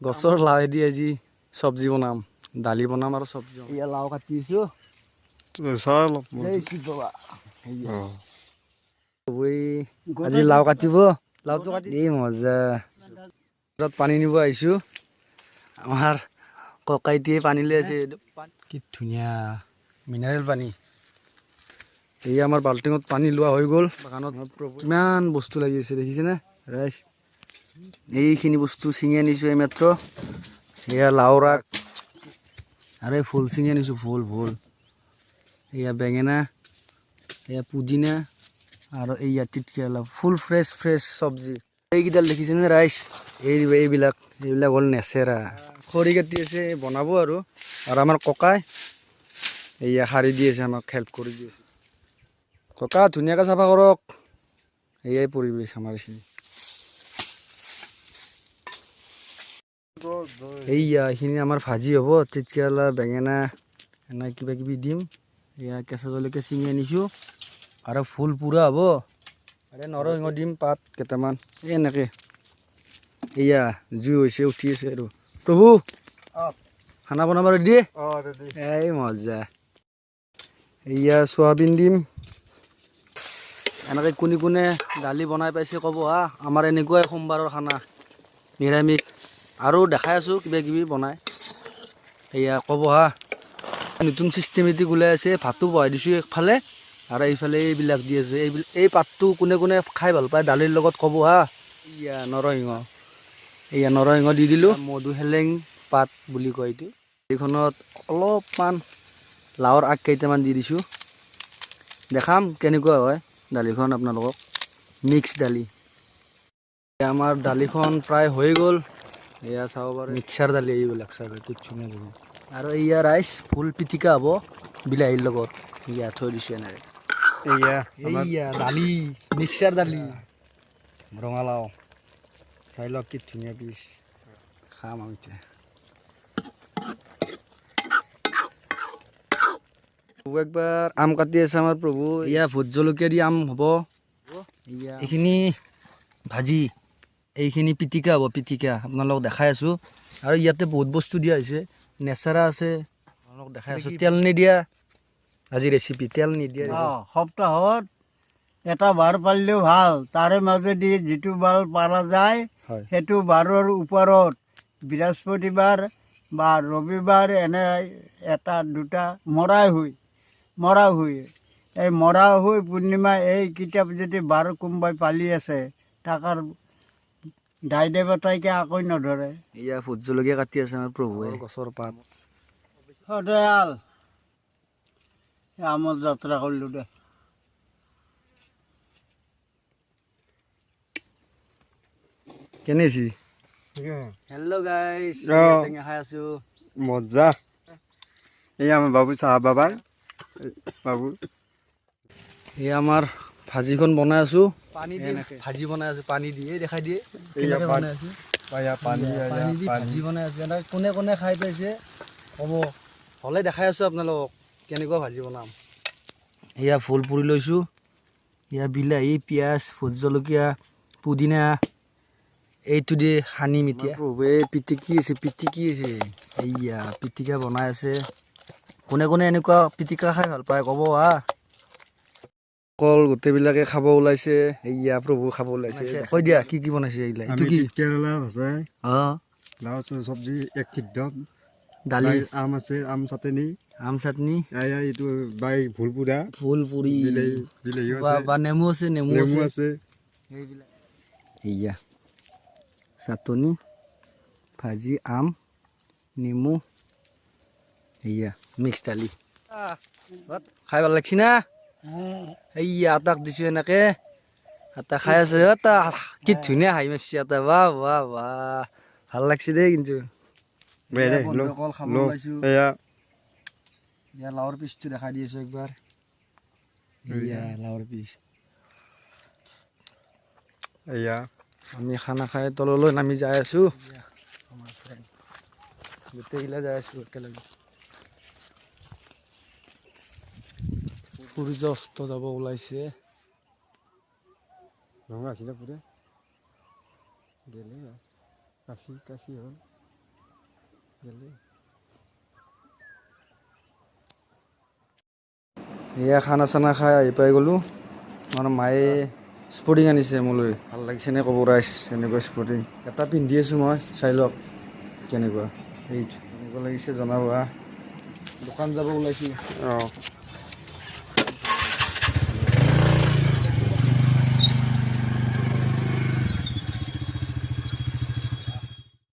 গছৰ লাওৱেদি আজি চব্জি বনাম, দালি বনাম আৰু চব্জি। এয়া লাও কাটিছো। আজি লাও কাটিব, লাওটো কাটি এই মজা। পানী নিব আহিছো, আমাৰ ককাইটিয়ে পানী লৈ আছে। কি ধুনীয়া মিনাৰেল পানী। এই আমাৰ বাল্টিঙত পানী লোৱা হৈ গ'ল। বাগানত কিমান বস্তু লাগি আছে দেখিছেনে ৰাইজ। এইখিনি বস্তু ছিঙি আনিছো এইমাত্ৰ। এয়া লাওৰ আগ আৰু ফুল ছিঙি আনিছো, ফুল ফুল। এয়া বেঙেনা, এয়া পুদিনা আৰু এইয়া তিতকেৰেলা। ফুল ফ্ৰেছ ফ্ৰেছ চব্জি। এইকেইডাল দেখিছেনে ৰাইজ, এইবিলাক হ'ল নেচেৰা। খৰি কাটি আছে, বনাব আৰু আমাৰ ককাই এইয়া সাৰি দি আছে, আমাক হেল্প কৰি দি আছে। ককা ধুনীয়াকৈ চাফা কৰক। এয়াই পৰিৱেশ আমাৰ এইখিনি। এইয়া এইখিনি আমাৰ ভাজি হ'ব, তিতকেৰেলা বেঙেনা এনে কিবা কিবি দিম। এয়া কেঁচা জলকীয়া ছিঙি আনিছোঁ আৰু ফুল পুৰা হ'ব। আৰু নৰসিংহ দিম, পাত কেইটামান এনেকৈ। এয়া জুই হৈছে, উঠি আছে আৰু। প্ৰভু খানা বনাব ৰেডি? এই মজা। এয়া চয়াবিন দিম। এনেকৈ কোনে কোনে দালি বনাই পাইছে ক'ব হা। আমাৰ এনেকুৱাই সোমবাৰৰ খানা, নিৰামিষ। আৰু দেখাই আছোঁ কিবা কিবি বনাই, এয়া ক'ব হা। নতুন চিষ্টেমেটিক ওলাই আছে। ভাতটো বহাই দিছোঁ একফালে আৰু এইফালে এইবিলাক দি আছোঁ। এই পাতটো কোনে কোনে খাই ভাল পায় দালিৰ লগত ক'ব হা। এয়া নৰসিংহ, এয়া নৰসিংহ দি দিলোঁ। মধুসোলেং পাত বুলি কয় এইটো। এইখনত অলপমান লাওৰ আগ কেইটামান দি দিছোঁ। দেখাম কেনেকুৱা হয় দালিখন আপোনালোকক। মিক্স দালি। আমাৰ দালিখন প্ৰায় হৈ গ'ল। এয়া চাব পাৰে, মিক্সাৰ দালি এইবিলাক চাব কিচ্ছু নাই। আৰু এয়া ৰাইচ ফুল পিটিকা হ'ব বিলাহীৰ লগত। এয়া থৈ দিছোঁ এনেকৈ। এইয়া দালি, মিক্সাৰ দালি, ৰঙালাও। চাই লওক কি ধুনীয়া পিচ। খাম আমি এতিয়া। একবাৰ আম কাটি আছে আমাৰ প্ৰভু। এয়া ভোট জলকীয়া দি আম হ'ব। এইখিনি ভাজি, এইখিনি পিটিকা হ'ব, পিটিকা আপোনালোকক দেখাই আছোঁ। আৰু ইয়াতে বহুত বস্তু দিয়া হৈছে, নেচাৰা আছে, আপোনালোকক দেখাই আছোঁ। তেল নিদিয়া আজি ৰেচিপি, তেল নিদিয়া। সপ্তাহত এটা বাৰ পাৰিলেও ভাল। তাৰে মাজেদি যিটো বাৰ পাৰা যায় সেইটো বাৰৰ ওপৰত বৃহস্পতিবাৰ বা ৰবিবাৰ এনে এটা দুটা মৰা হৈ এই মৰা হৈ পূৰ্ণিমা এই কিতাপ যদি বাৰ কোনোবাই পালি আছে তাকাৰ দাই দেৱতাইকে আকৌ নধৰে। এয়া ভোট জলকীয়া কাটি আছে আমাৰ প্ৰভুৱে, গছৰ পাত। সদয়াল আমৰ যাত্ৰা কৰিলোঁ দে। কেনেছি? হেল্ল' গাইছ, টেঙা খাই আছো। মজা। এই আমাৰ বাবু চাহাব বাবাৰ বাবু। এই আমাৰ ভাজিখন বনাই আছো। পানী দি ভাজি বনাই আছো, পানী দি। এই দেখাই দিয়ে কেনেকৈ বনাই আছো। পানী দি ভাজি বনাই আছো। এনেকৈ কোনে কোনে খাই পাইছে ক'ব। হ'লে দেখাই আছো আপোনালোকক কেনেকুৱা ভাজি বনাম। এয়া ফুল পুৰি লৈছোঁ। এয়া বিলাহী, পিঁয়াজ, ভোট জলকীয়া, পুদিনা এইটো দি সানিম এতিয়া। প্ৰভুৱে পিটিকি আছে। এইয়া পিটিকা বনাই আছে। কোনে কোনে এনেকুৱা পিটিকা খাই ভাল পায় ক'ব হা। অকল গোটেইবিলাকে খাব ওলাইছে। এইয়া প্ৰভু খাব ওলাইছে। কৈ দিয়া কি কি বনাইছে এইবিলাক। এইটো কি? কেৰেলা ভাজা, অঁ, লাও চব্জি, এক সিদ্ধ দালি, আম আছে, আম চাটনি, এইটো বাই ভুল পুৰা, ফুল পুৰি, বিলাহী বা নেমু আছে, নেমু আছে। এইবিলাক এইয়া চাটনি, ভাজি, আম, নেমু, এইয়া মিক্স দালি। খাই ভাল লাগছি না? এইয়া আটাক দিছোঁ এনেকে, আটা খাই আছে। আটা কি ধুনীয়া হাঁহি মাৰছি আটা। বাহ বাহ বাহ, ভাল লাগছি দেই কিন্তু। বন্ধুসকল খাব ওলাইছোঁ। এয়া লাওৰ পিচটো দেখাই দি আছোঁ একবাৰ। এয়া লাওৰ পিচ। আমি খানা খাই তললৈ নামি যাই আছোঁ। গোটেইগিলা যাই আছোঁ একেলগে। সূৰ্য অস্ত যাব ওলাইছে। ৰঙা আছিলে পুৰা গেলে কাচি হ'ল। এয়া খানা চানা খাই আহি পাই গ'লোঁ। মানে মায়ে স্পৰ্টিং আনিছে মোলৈ, ভাল লাগিছে নে ক'ব ৰাইজ, এনেকুৱা স্পৰ্টিং এটা পিন্ধি আছোঁ মই, চাই লওক কেনেকুৱা। এই কেনেকুৱা লাগিছে জনাব। দোকান যাব ওলাইছোঁ।